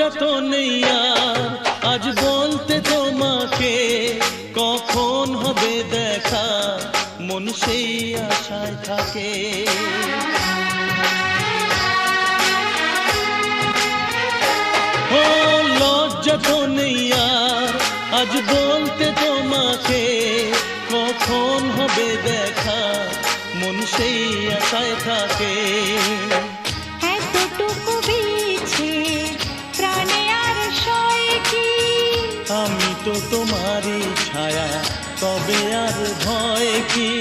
লজ্জা তো নেই আর আজ বলতে তোমাকে, কখন হবে দেখা মন সেই আশায় থাকে। ও লজ্জা তো নেই আর আজ বলতে তোমাকে, কখন হবে দেখা মন সেই আশায় থাকে। এতটুকু বিছে প্রাণে আর সয় কি, আমি তো তোমারই ছায়া, তবে আর ভয় কি।